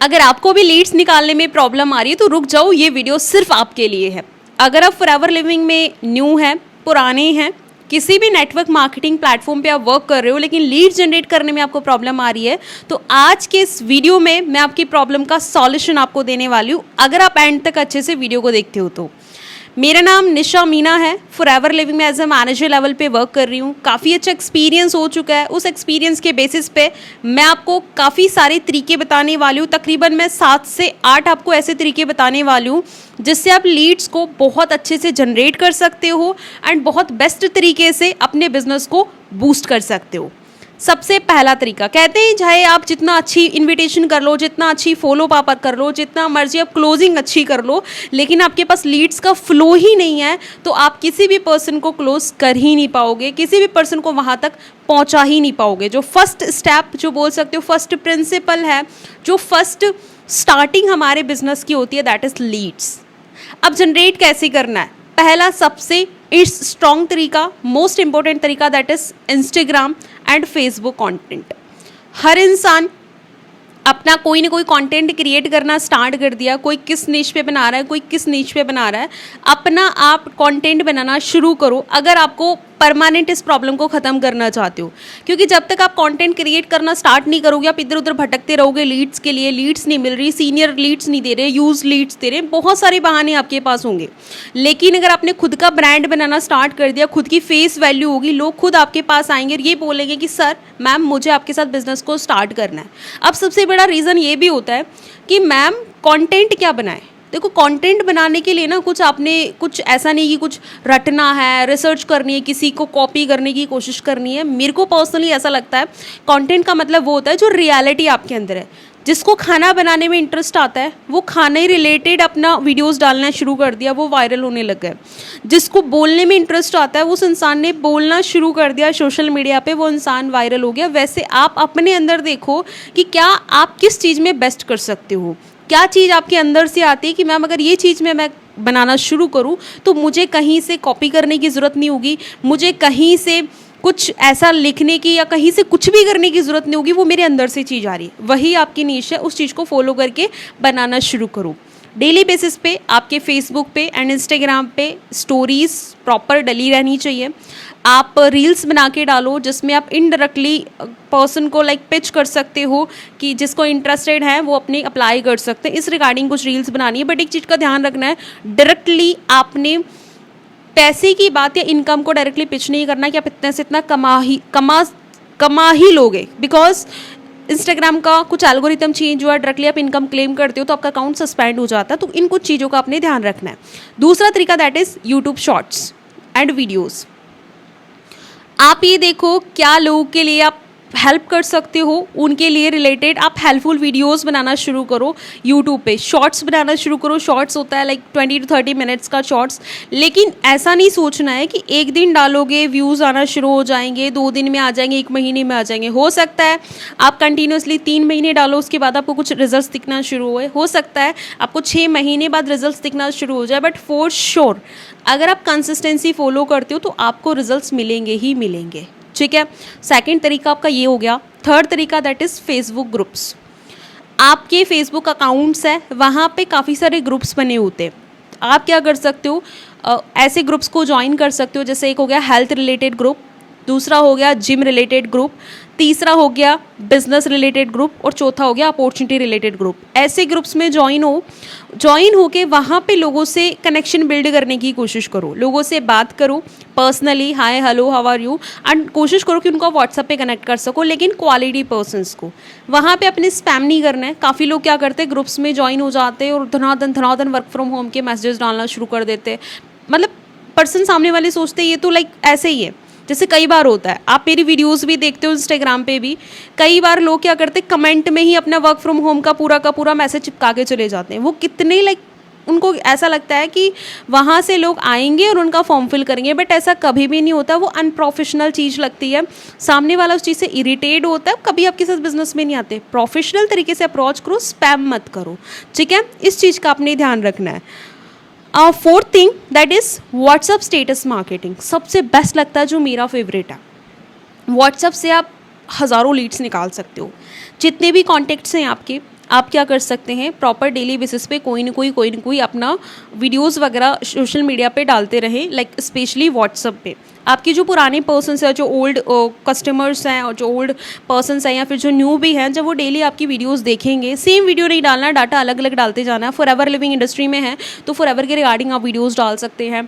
अगर आपको भी लीड्स निकालने में प्रॉब्लम आ रही है तो रुक जाओ, ये वीडियो सिर्फ आपके लिए है। अगर आप फॉरएवर लिविंग में न्यू हैं, पुराने हैं, किसी भी नेटवर्क मार्केटिंग प्लेटफॉर्म पे आप वर्क कर रहे हो लेकिन लीड जनरेट करने में आपको प्रॉब्लम आ रही है, तो आज के इस वीडियो में मैं आपकी प्रॉब्लम का सॉल्यूशन आपको देने वाली हूँ, अगर आप एंड तक अच्छे से वीडियो को देखते हो तो। मेरा नाम निशा मीना है, फॉरएवर लिविंग में एज ए मैनेजर लेवल पे वर्क कर रही हूँ। काफ़ी अच्छा एक्सपीरियंस हो चुका है। उस एक्सपीरियंस के बेसिस पे मैं आपको काफ़ी सारे तरीके बताने वाली हूँ। तकरीबन मैं 7 से 8 आपको ऐसे तरीके बताने वाली हूँ जिससे आप लीड्स को बहुत अच्छे से जनरेट कर सकते हो एंड बहुत बेस्ट तरीके से अपने बिजनेस को बूस्ट कर सकते हो। सबसे पहला तरीका, कहते हैं चाहे आप जितना अच्छी इनविटेशन कर लो, जितना अच्छी फॉलो अप कर लो, जितना मर्जी आप क्लोजिंग अच्छी कर लो, लेकिन आपके पास लीड्स का फ्लो ही नहीं है तो आप किसी भी पर्सन को क्लोज कर ही नहीं पाओगे, किसी भी पर्सन को वहाँ तक पहुँचा ही नहीं पाओगे। जो फर्स्ट स्टेप जो बोल सकते हो, फर्स्ट प्रिंसिपल है, जो फर्स्ट स्टार्टिंग हमारे बिजनेस की होती है, दैट इज़ लीड्स। अब जनरेट कैसे करना है? पहला सबसे स्ट्रॉन्ग तरीका, मोस्ट इंपॉर्टेंट तरीका, that is Instagram and Facebook content. हर इंसान अपना कोई ना कोई कंटेंट क्रिएट करना स्टार्ट कर दिया। कोई किस नीश पे बना रहा है, कोई किस नीश पे बना रहा है। अपना आप कंटेंट बनाना शुरू करो अगर आपको परमानेंट इस प्रॉब्लम को ख़त्म करना चाहते हो, क्योंकि जब तक आप कंटेंट क्रिएट करना स्टार्ट नहीं करोगे, आप इधर उधर भटकते रहोगे लीड्स के लिए। लीड्स नहीं मिल रही, सीनियर लीड्स नहीं दे रहे, यूज लीड्स दे रहे, बहुत सारे बहाने आपके पास होंगे। लेकिन अगर आपने खुद का ब्रांड बनाना स्टार्ट कर दिया, खुद की फेस वैल्यू होगी, लोग खुद आपके पास आएंगे और ये बोलेंगे कि सर मैम मुझे आपके साथ बिजनेस को स्टार्ट करना है। अब सबसे बड़ा रीज़न ये भी होता है कि मैम कंटेंट क्या बनाए। देखो, कंटेंट बनाने के लिए ना कुछ ऐसा नहीं कि कुछ रटना है, रिसर्च करनी है, किसी को कॉपी करने की कोशिश करनी है। मेरे को पर्सनली ऐसा लगता है कंटेंट का मतलब वो होता है जो रियलिटी आपके अंदर है। जिसको खाना बनाने में इंटरेस्ट आता है वो खाने रिलेटेड अपना वीडियोस डालना शुरू कर दिया, वो वायरल होने लग गए। जिसको बोलने में इंटरेस्ट आता है उस इंसान ने बोलना शुरू कर दिया सोशल मीडिया पे, वो इंसान वायरल हो गया। वैसे आप अपने अंदर देखो कि क्या आप किस चीज़ में बेस्ट कर सकते हो, क्या चीज़ आपके अंदर से आती है कि मैम अगर ये चीज़ में मैं बनाना शुरू करूँ तो मुझे कहीं से कॉपी करने की ज़रूरत नहीं होगी, मुझे कहीं से कुछ ऐसा लिखने की या कहीं से कुछ भी करने की ज़रूरत नहीं होगी, वो मेरे अंदर से चीज़ आ रही है, वही आपकी नीश है। उस चीज़ को फॉलो करके बनाना शुरू करो। डेली बेसिस पे आपके फेसबुक पे एंड इंस्टाग्राम पे स्टोरीज़ प्रॉपर डली रहनी चाहिए। आप रील्स बना के डालो जिसमें आप इनडायरेक्टली पर्सन को पिच कर सकते हो कि जिसको इंटरेस्टेड है वो अपने अप्लाई कर सकते हैं। इस रिगार्डिंग कुछ रील्स बनानी है, बट एक चीज़ का ध्यान रखना है, डायरेक्टली आपने पैसे की बात या इनकम को डायरेक्टली पिच नहीं करना कि आप इतने से इतना कमा ही लोगे। बिकॉज इंस्टाग्राम का कुछ एल्गोरिथम चेंज हुआ, डायरेक्टली आप इनकम क्लेम करते हो तो आपका अकाउंट सस्पेंड हो जाता है। तो इन कुछ चीज़ों का आपने ध्यान रखना है। दूसरा तरीका, that is YouTube shorts and videos. आप ये देखो क्या लोगों के लिए आप हेल्प कर सकते हो, उनके लिए रिलेटेड आप हेल्पफुल वीडियोस बनाना शुरू करो। यूट्यूब पे शॉर्ट्स बनाना शुरू करो। शॉर्ट्स होता है 20 to 30 मिनट्स का शॉर्ट्स। लेकिन ऐसा नहीं सोचना है कि एक दिन डालोगे व्यूज़ आना शुरू हो जाएंगे, 2 दिन में आ जाएंगे, 1 महीने में आ जाएंगे। हो सकता है आप कंटिन्यूसली 3 महीने डालो, उसके बाद आपको कुछ रिजल्ट दिखना शुरू हो सकता है आपको 6 महीने बाद रिजल्ट दिखना शुरू हो जाए। बट फॉर श्योर अगर आप कंसिस्टेंसी फॉलो करते हो तो आपको रिजल्ट्स मिलेंगे ही मिलेंगे। ठीक है, सेकंड तरीका आपका ये हो गया। थर्ड तरीका, दैट इज़ फेसबुक ग्रुप्स। आपके फेसबुक अकाउंट्स है, वहाँ पे काफ़ी सारे ग्रुप्स बने होते हैं। आप क्या कर सकते हो, ऐसे ग्रुप्स को ज्वाइन कर सकते हो। जैसे एक हो गया हेल्थ रिलेटेड ग्रुप, दूसरा हो गया जिम रिलेटेड ग्रुप, तीसरा हो गया बिजनेस रिलेटेड ग्रुप और चौथा हो गया अपॉर्चुनिटी रिलेटेड ग्रुप। ऐसे ग्रुप्स में ज्वाइन हो के वहाँ पे लोगों से कनेक्शन बिल्ड करने की कोशिश करो। लोगों से बात करो personally, hi hello how are you, and कोशिश करो कि उनको व्हाट्सएप पे कनेक्ट कर सको, लेकिन क्वालिटी पर्सन्स को। वहाँ पे अपने स्पैम नहीं करना है। काफ़ी लोग क्या करते हैं, ग्रुप्स में ज्वाइन हो जाते हैं और धनाधन वर्क फ्रॉम होम के मैसेजेस डालना शुरू कर देते हैं। मतलब पर्सन सामने वाले सोचते हैं ये तो ऐसे ही है। जैसे कई बार होता है, आप मेरी वीडियोस भी देखते हो इंस्टाग्राम पे भी, कई बार लोग क्या करते हैं कमेंट में ही अपना वर्क फ्रॉम होम का पूरा मैसेज चिपका के चले जाते हैं। वो कितने उनको ऐसा लगता है कि वहाँ से लोग आएंगे और उनका फॉर्म फिल करेंगे, बट ऐसा कभी भी नहीं होता। वो अनप्रोफेशनल चीज़ लगती है, सामने वाला उस चीज़ से इरिटेट होता है, कभी आपके साथ बिजनेस में नहीं आते। प्रोफेशनल तरीके से अप्रोच करो, स्पैम मत करो। ठीक है, इस चीज़ का आपने ध्यान रखना है। Fourth thing, that is WhatsApp status marketing. सबसे बेस्ट लगता है, जो मेरा फेवरेट है। व्हाट्सअप से आप हज़ारों लीड्स निकाल सकते हो। जितने भी कॉन्टेक्ट्स हैं आपके, आप क्या कर सकते हैं, प्रॉपर डेली बेसिस पे कोई ना कोई अपना वीडियोस वगैरह सोशल मीडिया पे डालते रहें, लाइक स्पेशली व्हाट्सएप पे। आपकी जो पुराने पर्सन्स हैं, जो ओल्ड कस्टमर्स हैं और जो ओल्ड पर्सन्स हैं या फिर जो न्यू भी हैं, जब वो डेली आपकी वीडियोस देखेंगे, सेम वीडियो नहीं डालना, डाटा अलग अलग डालते जाना है। फॉर एवर लिविंग इंडस्ट्री में है तो फॉर एवर के रिगार्डिंग आप वीडियोज़ डाल सकते हैं।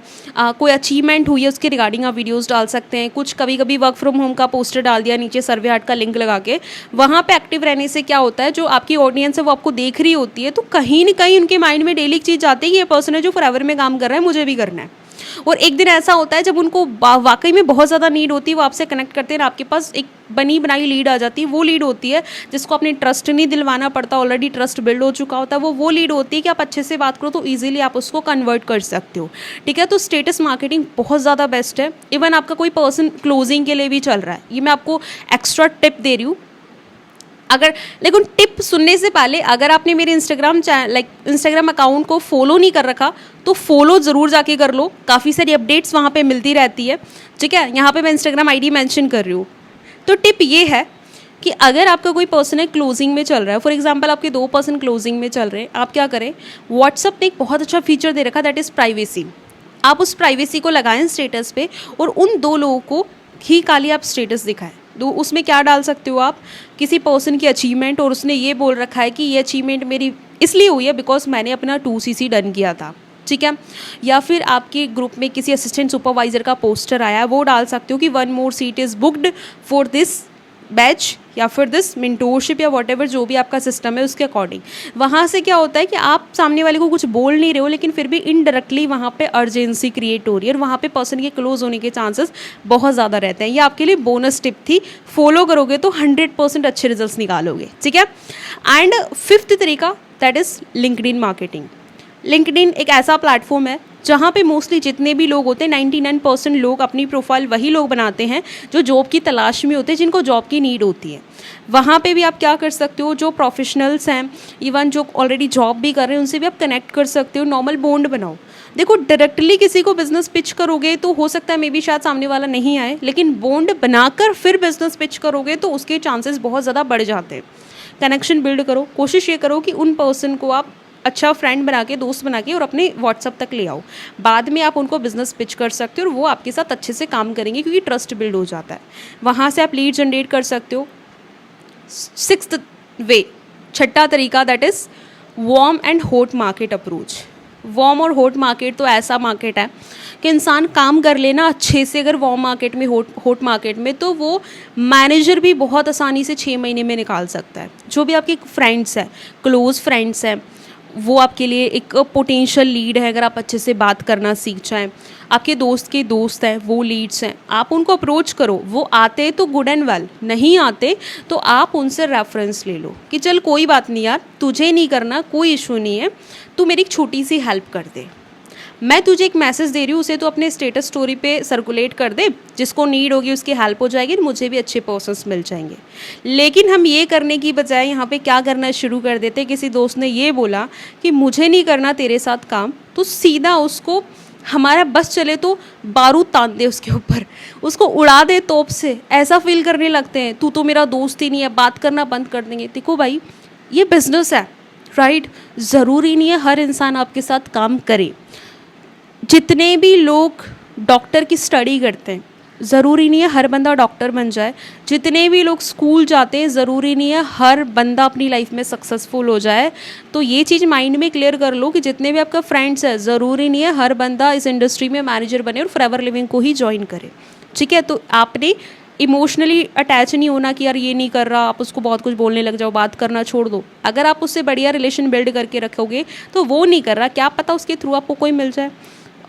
कोई अचीवमेंट हुई है उसके रिगार्डिंग आप वीडियोज़ डाल सकते हैं। कुछ कभी कभी वर्क फ्रॉम होम का पोस्टर डाल दिया नीचे सर्वे हार्ट का लिंक लगा के। वहाँ पर एक्टिव रहने से क्या होता है, जो आपकी ऑडियंस है वो आपको देख रही होती है, तो कहीं ना कहीं उनके माइंड में डेली एक चीज़ आती है कि ये पर्सन है जो फॉर एवर में काम कर रहा है, मुझे भी करना है। और एक दिन ऐसा होता है जब उनको वाकई में बहुत ज़्यादा नीड होती है, वो आपसे कनेक्ट करते हैं, आपके पास एक बनी बनाई लीड आ जाती है। वो लीड होती है जिसको अपने ट्रस्ट नहीं दिलवाना पड़ता, ऑलरेडी ट्रस्ट बिल्ड हो चुका होता है। वो लीड होती है कि आप अच्छे से बात करो तो ईजिली आप उसको कन्वर्ट कर सकते हो। ठीक है, तो स्टेटस मार्केटिंग बहुत ज़्यादा बेस्ट है। इवन आपका कोई पर्सन क्लोजिंग के लिए भी चल रहा है, ये मैं आपको एक्स्ट्रा टिप दे रही हूँ। अगर लेकिन टिप सुनने से पहले अगर आपने मेरे इंस्टाग्राम अकाउंट को फॉलो नहीं कर रखा तो फॉलो ज़रूर जाके कर लो, काफ़ी सारी अपडेट्स वहाँ पे मिलती रहती है। ठीक है, यहाँ पे मैं इंस्टाग्राम आईडी मेंशन कर रही हूँ। तो टिप ये है कि अगर आपका कोई पर्सन है क्लोजिंग में चल रहा है, फॉर एग्जांपल आपके 2 पर्सन क्लोजिंग में चल रहे हैं, आप क्या करें, व्हाट्सअप ने एक बहुत अच्छा फीचर दे रखा, दैट इज़ प्राइवेसी। आप उस प्राइवेसी को लगाएं स्टेटस पे और उन 2 लोगों को ही खाली आप स्टेटस दिखाएं। तो उसमें क्या डाल सकते हो आप, किसी पर्सन की अचीवमेंट, और उसने ये बोल रखा है कि ये अचीवमेंट मेरी इसलिए हुई है बिकॉज मैंने अपना 2cc डन किया था। ठीक है, या फिर आपके ग्रुप में किसी असिस्टेंट सुपरवाइजर का पोस्टर आया है, वो डाल सकते हो कि 1 more seat is booked for this batch या फिर दिस मेंटोरशिप या वॉट एवर जो भी आपका सिस्टम है उसके अकॉर्डिंग। वहाँ से क्या होता है कि आप सामने वाले को कुछ बोल नहीं रहे हो, लेकिन फिर भी इनडायरेक्टली वहाँ पे अर्जेंसी क्रिएट हो रही है और वहाँ पे पर्सन के क्लोज होने के चांसेस बहुत ज़्यादा रहते हैं। ये आपके लिए बोनस टिप थी, फॉलो करोगे तो 100% अच्छे रिजल्ट निकालोगे। ठीक है, एंड 5th तरीका that is LinkedIn marketing. LinkedIn एक ऐसा प्लेटफॉर्म है जहाँ पे मोस्टली जितने भी लोग होते हैं 99% लोग अपनी प्रोफाइल वही लोग बनाते हैं जो जॉब की तलाश में होते हैं, जिनको जॉब की नीड होती है। वहाँ पे भी आप क्या कर सकते हो, जो प्रोफेशनल्स हैं, इवन जो ऑलरेडी जॉब भी कर रहे हैं, उनसे भी आप कनेक्ट कर सकते हो, नॉर्मल बॉन्ड बनाओ। देखो, डायरेक्टली किसी को बिजनेस पिच करोगे तो हो सकता है मे बी शायद सामने वाला नहीं आए, लेकिन बॉन्ड बनाकर फिर बिजनेस पिच करोगे तो उसके चांसेस बहुत ज़्यादा बढ़ जाते हैं। कनेक्शन बिल्ड करो, कोशिश ये करो कि उन पर्सन को आप अच्छा फ्रेंड बना के, दोस्त बना के और अपने व्हाट्सअप तक ले आओ। बाद में आप उनको बिजनेस पिच कर सकते हो और वो आपके साथ अच्छे से काम करेंगे क्योंकि ट्रस्ट बिल्ड हो जाता है। वहाँ से आप लीड जनरेट कर सकते हो। 6th वे, 6ठा तरीका, that is warm and hot market approach. Warm और हॉट मार्केट तो ऐसा मार्केट है कि इंसान काम कर लेना अच्छे से, अगर वार्म मार्केट में, हॉट मार्केट में, तो वो मैनेजर भी बहुत आसानी से 6 महीने में निकाल सकता है। जो भी आपके फ्रेंड्स हैं, क्लोज फ्रेंड्स हैं, वो आपके लिए एक पोटेंशियल लीड है अगर आप अच्छे से बात करना सीख जाएं। आपके दोस्त के दोस्त हैं, वो लीड्स हैं, आप उनको अप्रोच करो। वो आते तो गुड एंड वेल, नहीं आते तो आप उनसे रेफरेंस ले लो कि चल कोई बात नहीं यार, तुझे नहीं करना, कोई इशू नहीं है, तू मेरी एक छोटी सी हेल्प कर दे। मैं तुझे एक मैसेज दे रही हूँ, उसे तो अपने स्टेटस स्टोरी पे सर्कुलेट कर दे, जिसको नीड होगी उसकी हेल्प हो जाएगी, मुझे भी अच्छे पर्सन्स मिल जाएंगे। लेकिन हम ये करने की बजाय यहाँ पे क्या करना शुरू कर देते, किसी दोस्त ने ये बोला कि मुझे नहीं करना तेरे साथ काम, तो सीधा उसको हमारा बस चले तो बारूद तान दे उसके ऊपर, उसको उड़ा दे तोप से, ऐसा फील करने लगते हैं तू तो मेरा दोस्त ही नहीं है, बात करना बंद कर देंगे। देखो भाई, ये बिजनेस है, राइट? ज़रूरी नहीं है हर इंसान आपके साथ काम करे। जितने भी लोग डॉक्टर की स्टडी करते हैं, ज़रूरी नहीं है हर बंदा डॉक्टर बन जाए। जितने भी लोग स्कूल जाते हैं, ज़रूरी नहीं है हर बंदा अपनी लाइफ में सक्सेसफुल हो जाए। तो ये चीज़ माइंड में क्लियर कर लो कि जितने भी आपका फ्रेंड्स है, ज़रूरी नहीं है हर बंदा इस इंडस्ट्री में मैनेजर बने और फॉरएवर लिविंग को ही ज्वाइन करे। ठीक है, तो आपने इमोशनली अटैच नहीं होना कि यार ये नहीं कर रहा, आप उसको बहुत कुछ बोलने लग जाओ, बात करना छोड़ दो। अगर आप उससे बढ़िया रिलेशन बिल्ड करके रखोगे तो वो नहीं कर रहा, क्या पता उसके थ्रू आपको कोई मिल जाए।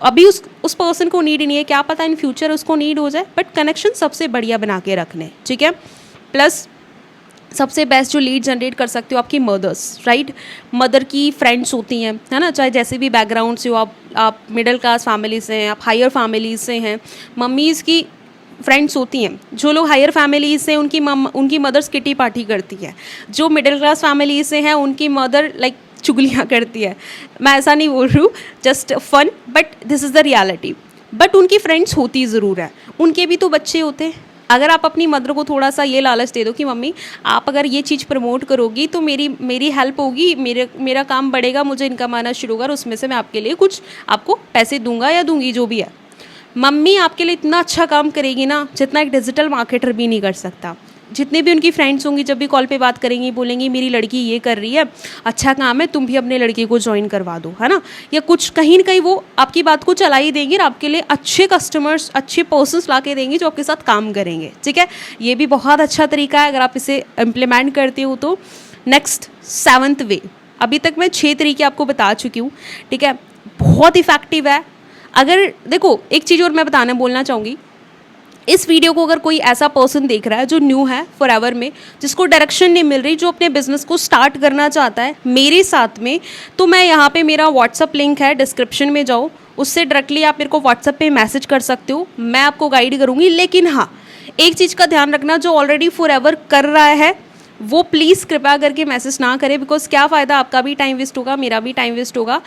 अभी उस पर्सन को नीड नहीं है, क्या पता इन फ्यूचर उसको नीड हो जाए, बट कनेक्शन सबसे बढ़िया बना के रखने। ठीक है, प्लस सबसे बेस्ट जो लीड जनरेट कर सकते हो आपकी मदर्स, राइट? मदर की फ्रेंड्स होती हैं, है ना, चाहे जैसे भी बैकग्राउंड से हो, आप मिडिल क्लास फैमिली से हैं, आप हायर फैमिलीज से हैं, मम्मीज़ की फ्रेंड्स होती हैं। जो लोग हायर फैमिलीज से, उनकी मदर्स किटी पार्टी करती है। जो मिडिल क्लास फैमिली से हैं, उनकी मदर लाइक चुगलियाँ करती है। मैं ऐसा नहीं बोल रही हूँ, just fun, but this is the reality. But उनकी फ्रेंड्स होती ज़रूर है, उनके भी तो बच्चे होते हैं, अगर आप अपनी मदर को थोड़ा सा ये लालच दे दो कि मम्मी आप अगर ये चीज़ प्रमोट करोगी तो मेरी हेल्प होगी, मेरा काम बढ़ेगा, मुझे इनकम आना शुरू होगा और उसमें से मैं आपके लिए कुछ आपको पैसे दूंगा या दूंगी, जो भी है। मम्मी आपके लिए इतना अच्छा काम करेगी ना जितना एक डिजिटल मार्केटर भी नहीं कर सकता। जितने भी उनकी फ्रेंड्स होंगी जब भी कॉल पे बात करेंगी बोलेंगी मेरी लड़की ये कर रही है, अच्छा काम है, तुम भी अपने लड़के को ज्वाइन करवा दो, है ना, या कुछ कहीं ना कहीं वो आपकी बात को चला ही देंगी और आपके लिए अच्छे कस्टमर्स, अच्छे पर्सन्स ला के देंगे जो आपके साथ काम करेंगे। ठीक है, ये भी बहुत अच्छा तरीका है अगर आप इसे इम्प्लीमेंट करते हो तो। नेक्स्ट 7th वे, अभी तक मैं 6 तरीके आपको बता चुकी हूँ। ठीक है, बहुत इफेक्टिव है। अगर देखो एक चीज़ और मैं बोलना चाहूँगी, इस वीडियो को अगर कोई ऐसा पर्सन देख रहा है जो न्यू है फॉरएवर में, जिसको डायरेक्शन नहीं मिल रही, जो अपने बिजनेस को स्टार्ट करना चाहता है मेरे साथ में, तो मैं यहाँ पे मेरा व्हाट्सअप लिंक है, डिस्क्रिप्शन में जाओ, उससे डायरेक्टली आप मेरे को व्हाट्सअप पे मैसेज कर सकते हो, मैं आपको गाइड करूँगी। लेकिन हाँ, एक चीज़ का ध्यान रखना, जो ऑलरेडी फॉरएवर कर रहा है वो प्लीज़ कृपया करके मैसेज ना करें, बिकॉज क्या फ़ायदा, आपका भी टाइम वेस्ट होगा, मेरा भी टाइम वेस्ट होगा।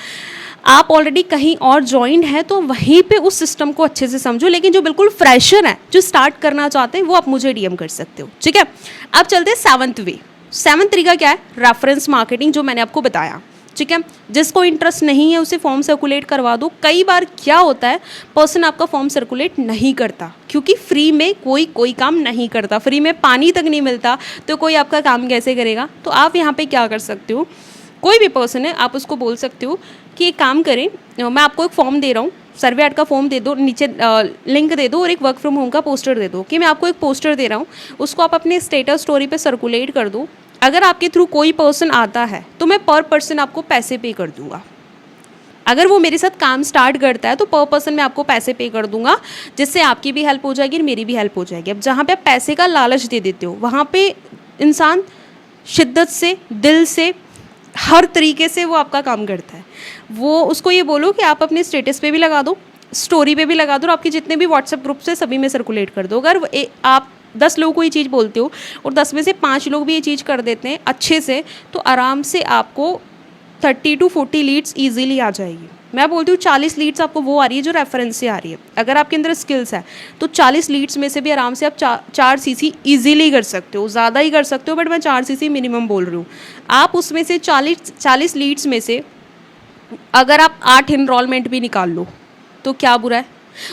आप ऑलरेडी कहीं और ज्वाइंड है तो वहीं पे उस सिस्टम को अच्छे से समझो। लेकिन जो बिल्कुल फ्रेशर है, जो स्टार्ट करना चाहते हैं, वो आप मुझे डीएम कर सकते हो। ठीक है, अब चलते हैं 7th वे। 7th तरीका क्या है? रेफरेंस मार्केटिंग, जो मैंने आपको बताया। ठीक है, जिसको इंटरेस्ट नहीं है उसे फॉर्म सर्कुलेट करवा दो। कई बार क्या होता है, पर्सन आपका फॉर्म सर्कुलेट नहीं करता, क्योंकि फ्री में कोई काम नहीं करता, फ्री में पानी तक नहीं मिलता, तो कोई आपका काम कैसे करेगा। तो आप यहाँ पे क्या कर सकते हो, कोई भी पर्सन है, आप उसको बोल सकते हो कि एक काम करें, मैं आपको एक फॉर्म दे रहा हूँ, सर्वे ऐड का फॉर्म दे दो, नीचे लिंक दे दो और एक वर्क फ्रॉम होम का पोस्टर दे दो, कि मैं आपको एक पोस्टर दे रहा हूँ, उसको आप अपने स्टेटस स्टोरी पे सर्कुलेट कर दो। अगर आपके थ्रू कोई पर्सन आता है तो मैं पर पर्सन आपको पैसे पे कर दूंगा। अगर वो मेरे साथ काम स्टार्ट करता है तो पर पर्सन मैं आपको पैसे पे कर दूंगा, जिससे आपकी भी हेल्प हो जाएगी और मेरी भी हेल्प हो जाएगी। अब जहाँ पे आप पैसे का लालच दे देते हो, वहाँ पे इंसान शिद्दत से, दिल से, हर तरीके से वो आपका काम करता है। वो उसको ये बोलो कि आप अपने स्टेटस पे भी लगा दो, स्टोरी पे भी लगा दो, और आपके जितने भी व्हाट्सएप ग्रुप से सभी में सर्कुलेट कर दो। अगर आप 10 लोगों को ये चीज़ बोलते हो और 10 में से 5 लोग भी ये चीज़ कर देते हैं अच्छे से, तो आराम से आपको 30 to 40 लीड्स ईजिली आ जाएगी। मैं बोलती हूँ 40 लीड्स आपको वो आ रही है जो रेफरेंस से आ रही है। अगर आपके अंदर स्किल्स है तो 40 लीड्स में से भी आराम से आप 4 सीसी ईजिली कर सकते हो, ज़्यादा ही कर सकते हो, बट मैं 4 सीसी मिनिमम बोल रही हूँ। आप उसमें से 40 लीड्स में से अगर आप 8 इनरोलमेंट भी निकाल लो तो क्या बुरा है,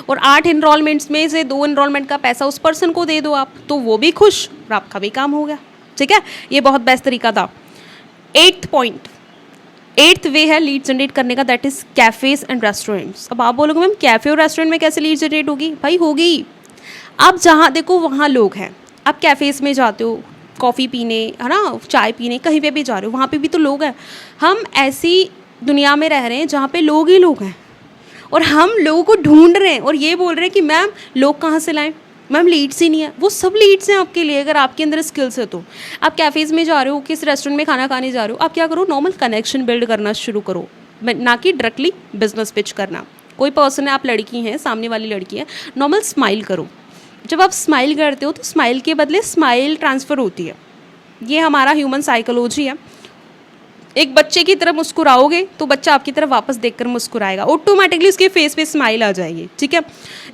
और 8 इनरोलमेंट्स में से 2 इनरोलमेंट का पैसा उस पर्सन को दे दो आप, तो वो भी खुश और आपका भी काम हो गया। ठीक है, ये बहुत बेस्ट तरीका था। 8th वे है लीड जनरेट करने का, that is cafes and restaurants. अब आप बोलोगे मैम कैफ़े और रेस्टोरेंट में कैसे लीड जनरेट होगी? भाई होगी। आप जहाँ देखो वहाँ लोग हैं, आप कैफ़ेज़ में जाते हो कॉफ़ी पीने, है ना, चाय पीने, कहीं पे भी जा रहे हो, वहाँ पे भी तो लोग हैं। हम ऐसी दुनिया में रह रहे हैं जहाँ पे लोग ही लोग हैं, और हम लोगों को ढूंढ रहे हैं और ये बोल रहे हैं कि मैम लोग कहाँ से लाएं, मैम लीड्स ही नहीं है। वो सब लीड्स हैं आपके लिए, अगर आपके अंदर स्किल्स है तो। आप कैफ़ेज़ में जा रहे हो, किस रेस्टोरेंट में खाना खाने जा रहे हो, आप क्या करो, नॉर्मल कनेक्शन बिल्ड करना शुरू करो, ना कि डायरेक्टली बिजनेस पिच करना। कोई पर्सन है, आप लड़की हैं, सामने वाली लड़की है, नॉर्मल स्माइल करो। जब आप स्माइल करते हो तो स्माइल के बदले स्माइल ट्रांसफ़र होती है। ये हमारा ह्यूमन साइकोलॉजी है। एक बच्चे की तरफ मुस्कुराओगे तो बच्चा आपकी तरफ वापस देखकर मुस्कुराएगा, ऑटोमेटिकली उसके फेस पे स्माइल आ जाएगी। ठीक है,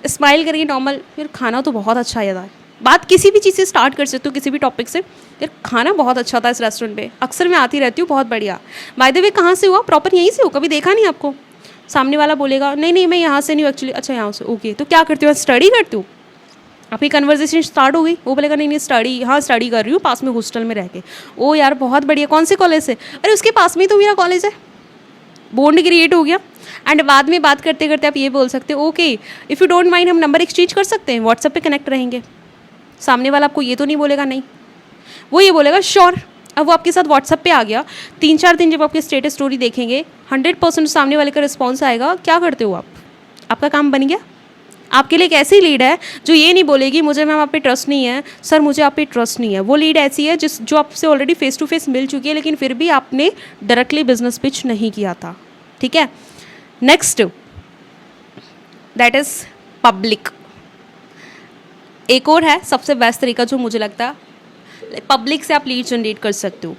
स्माइल करेंगे नॉर्मल, फिर खाना तो बहुत अच्छा है यार। बात किसी भी चीज़ से स्टार्ट कर सकते हो, किसी भी टॉपिक से, यार खाना बहुत अच्छा था इस रेस्टोरेंट पे, अक्सर मैं आती रहती हूँ, बहुत बढ़िया। बाय द वे कहाँ से हुआ, प्रॉपर यहीं से हो, कभी देखा नहीं आपको? सामने वाला बोलेगा नहीं नहीं मैं यहाँ से नहीं हूँ एक्चुअली, अच्छा यहाँ से, ओके, तो क्या करती हूँ, स्टडी करती हूँ। आपकी कन्वर्सेशन स्टार्ट हो गई, वो बोलेगा नहीं नहीं स्टडी, हाँ स्टडी कर रही हूँ पास में हॉस्टल में रह के। ओ यार बहुत बढ़िया, कौन से कॉलेज से? अरे उसके पास में ही तो मेरा कॉलेज है। बॉन्ड क्रिएट हो गया। एंड बाद में बात करते करते आप ये बोल सकते हो, okay if you don't mind हम नंबर एक्सचेंज कर सकते हैं, व्हाट्सएप पे कनेक्ट रहेंगे। सामने वाला आपको ये तो नहीं बोलेगा नहीं, वो ये बोलेगा श्योर। अब वो आपके साथ व्हाट्सएप पे आ गया, 3-4 दिन जब आपके स्टेटस स्टोरी देखेंगे, 100% सामने वाले का रिस्पॉन्स आएगा। क्या करते हो आप? आपका काम बन गया। आपके लिए एक ऐसी लीड है जो ये नहीं बोलेगी मुझे मैम आप पे ट्रस्ट नहीं है, सर मुझे आप पे ट्रस्ट नहीं है। वो लीड ऐसी है जो आपसे ऑलरेडी फेस टू फेस मिल चुकी है, लेकिन फिर भी आपने डायरेक्टली बिजनेस पिच नहीं किया था। ठीक है, नेक्स्ट दैट इज़ पब्लिक। एक और है सबसे बेस्ट तरीका जो मुझे लगता है, पब्लिक से आप लीड जनरेट कर सकते हो।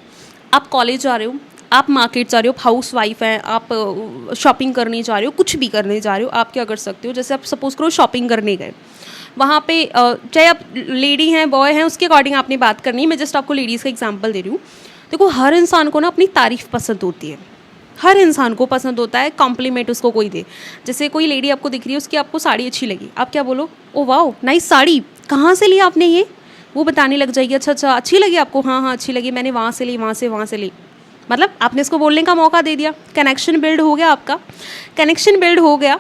आप कॉलेज जा रहे हो, आप मार्केट जा रहे हो, हाउस वाइफ हैं, आप शॉपिंग करने जा रहे हो, कुछ भी करने जा रहे हो, आप क्या कर सकते हो, जैसे आप सपोज करो शॉपिंग करने गए, वहाँ पे चाहे आप लेडी हैं बॉय हैं उसके अकॉर्डिंग आपने बात करनी है, मैं जस्ट आपको लेडीज़ का एग्जांपल दे रही हूँ। देखो हर इंसान को ना अपनी तारीफ़ पसंद होती है, हर इंसान को पसंद होता है कॉम्प्लीमेंट उसको कोई दे। जैसे कोई लेडी आपको दिख रही है, उसकी आपको साड़ी अच्छी लगी, आप क्या बोलो, ओ वाओ नाइस साड़ी, कहाँ से लिया आपने ये, वो बताने लग जाएगी अच्छा अच्छी लगी आपको, हाँ अच्छी लगी, मैंने वहाँ से ली, वहाँ से ली। मतलब आपने इसको बोलने का मौका दे दिया, कनेक्शन बिल्ड हो गया, आपका कनेक्शन बिल्ड हो गया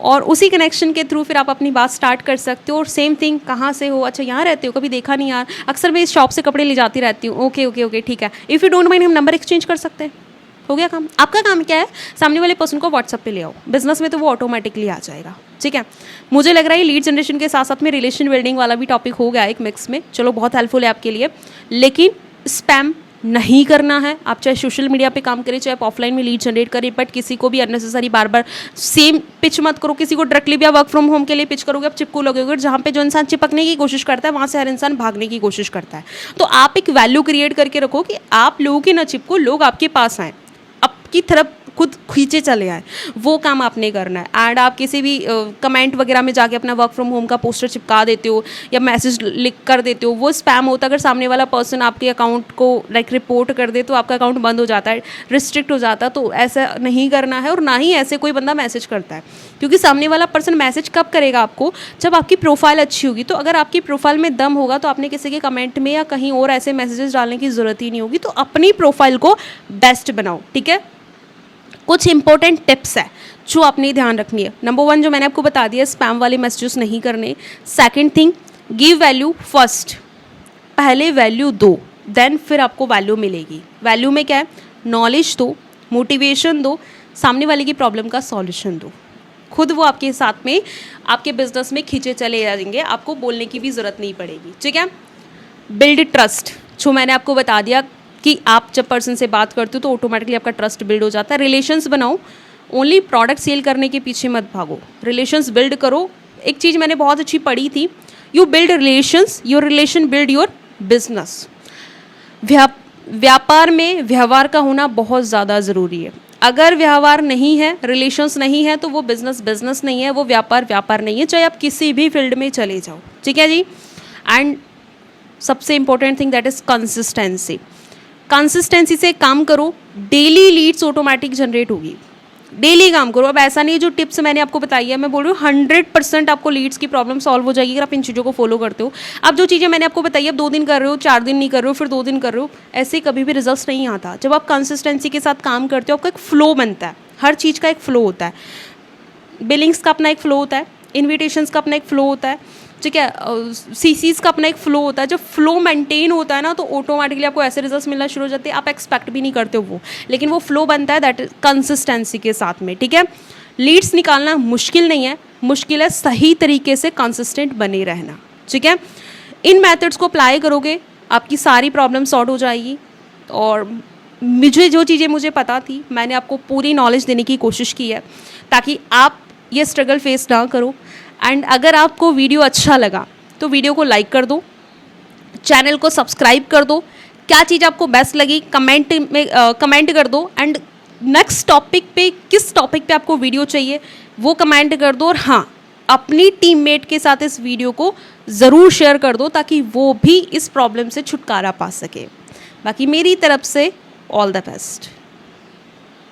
और उसी कनेक्शन के थ्रू फिर आप अपनी बात स्टार्ट कर सकते हो। और सेम थिंग, कहाँ से हो, अच्छा यहाँ रहते हो, कभी देखा नहीं यार, अक्सर मैं इस शॉप से कपड़े ले जाती रहती हूँ, ओके ठीक है, इफ़ यू डोंट माइंड हम नंबर एक्सचेंज कर सकते हैं, हो गया काम। आपका काम क्या है, सामने वाले पर्सन को व्हाट्सएप पे ले आओ, बिजनेस में तो वो ऑटोमेटिकली आ जाएगा, ठीक है। मुझे लग रहा है लीड जनरेशन के साथ साथ में रिलेशन बिल्डिंग वाला भी टॉपिक हो गया एक मिक्स में, चलो बहुत हेल्पफुल है आपके लिए। लेकिन स्पैम नहीं करना है, आप चाहे सोशल मीडिया पे काम करें, चाहे आप ऑफलाइन में लीड जनरेट करें, बट किसी को भी अननेसेसरी बार बार सेम पिच मत करो। किसी को डायरेक्टली भी आप वर्क फ्रॉम होम के लिए पिच करोगे, आप चिपको लगोगे। जहाँ पे जो इंसान चिपकने की कोशिश करता है वहाँ से हर इंसान भागने की कोशिश करता है। तो आप एक वैल्यू क्रिएट करके रखो कि आप लोगों की ना चिपको, लोग आपके पास आएँ, आपकी तरफ खुद खींचे चले आए, वो काम आपने करना है। एंड आप किसी भी कमेंट वगैरह में जाके अपना वर्क फ्रॉम होम का पोस्टर चिपका देते हो या मैसेज लिख कर देते हो, वो स्पैम होता है। अगर सामने वाला पर्सन आपके अकाउंट को रिपोर्ट कर दे तो आपका अकाउंट बंद हो जाता है, रिस्ट्रिक्ट हो जाता है। तो ऐसा नहीं करना है और ना ही ऐसे कोई बंदा मैसेज करता है, क्योंकि सामने वाला पर्सन मैसेज कब करेगा आपको, जब आपकी प्रोफाइल अच्छी होगी। तो अगर आपकी प्रोफाइल में दम होगा तो आपने किसी के कमेंट में या कहीं और ऐसे मैसेजेस डालने की ज़रूरत ही नहीं होगी। तो अपनी प्रोफाइल को बेस्ट बनाओ, ठीक है। कुछ इंपॉर्टेंट टिप्स है जो आपने ध्यान रखनी है। नंबर 1 जो मैंने आपको बता दिया, स्पैम वाले मैसेजेस नहीं करने। Second thing, give value first, पहले वैल्यू दो, देन फिर आपको वैल्यू मिलेगी। वैल्यू में क्या है, नॉलेज दो, मोटिवेशन दो, सामने वाले की प्रॉब्लम का सॉल्यूशन दो। खुद वो आपके साथ में आपके बिजनेस में खींचे चले जाएंगे, आपको बोलने की भी ज़रूरत नहीं पड़ेगी, ठीक है। बिल्ड ट्रस्ट, जो मैंने आपको बता दिया कि आप जब पर्सन से बात करते हो तो ऑटोमेटिकली आपका ट्रस्ट बिल्ड हो जाता है। रिलेशंस बनाओ, ओनली प्रोडक्ट सेल करने के पीछे मत भागो, रिलेशंस बिल्ड करो। एक चीज़ मैंने बहुत अच्छी पढ़ी थी, you build relations, your relation build your business. व्यापार में व्यवहार का होना बहुत ज़्यादा ज़रूरी है। अगर व्यवहार नहीं है, रिलेशंस नहीं है, तो वो बिजनेस नहीं है, वो व्यापार नहीं है, चाहे आप किसी भी फील्ड में चले जाओ, ठीक है जी। एंड सबसे important thing that is consistency. Consistency से काम करो, डेली लीड्स ऑटोमेटिक जनरेट होगी, डेली काम करो। अब ऐसा नहीं है, जो टिप्स मैंने आपको बताई है, मैं बोल रही हूँ 100% आपको लीड्स की प्रॉब्लम सॉल्व हो जाएगी अगर आप इन चीज़ों को फॉलो करते हो। अब जो चीज़ें मैंने आपको बताई है, अब 2 दिन कर रहे हो, 4 दिन नहीं कर रहे हो, फिर 2 दिन कर रहे हो, ऐसे कभी भी रिजल्ट नहीं आता। जब आप कंसिस्टेंसी के साथ काम करते हो, आपका एक फ्लो बनता है, हर चीज़ का एक फ्लो होता है। बिलिंग्स का अपना एक फ्लो होता है, इन्विटेशंस का अपना एक फ्लो होता है, ठीक है, सीसीज का अपना एक फ्लो होता है। जब फ्लो मेंटेन होता है ना, तो ऑटोमेटिकली आपको ऐसे रिजल्ट्स मिलना शुरू हो जाते हैं, आप एक्सपेक्ट भी नहीं करते हो वो, लेकिन वो फ्लो बनता है दैट कंसिस्टेंसी के साथ में, ठीक है। लीड्स निकालना मुश्किल नहीं है, मुश्किल है सही तरीके से कंसिस्टेंट बने रहना, ठीक है। इन मेथड्स को अप्लाई करोगे, आपकी सारी प्रॉब्लम सॉर्ट हो जाएगी। और मुझे जो चीज़ें मुझे पता थी, मैंने आपको पूरी नॉलेज देने की कोशिश की है ताकि आप ये स्ट्रगल फेस ना करो। एंड अगर आपको वीडियो अच्छा लगा तो वीडियो को लाइक कर दो, चैनल को सब्सक्राइब कर दो। क्या चीज़ आपको बेस्ट लगी कमेंट में कमेंट कर दो। एंड नेक्स्ट टॉपिक पे, किस टॉपिक पे आपको वीडियो चाहिए वो कमेंट कर दो। और हाँ, अपनी टीममेट के साथ इस वीडियो को ज़रूर शेयर कर दो ताकि वो भी इस प्रॉब्लम से छुटकारा पा सके। बाकी मेरी तरफ से ऑल द बेस्ट।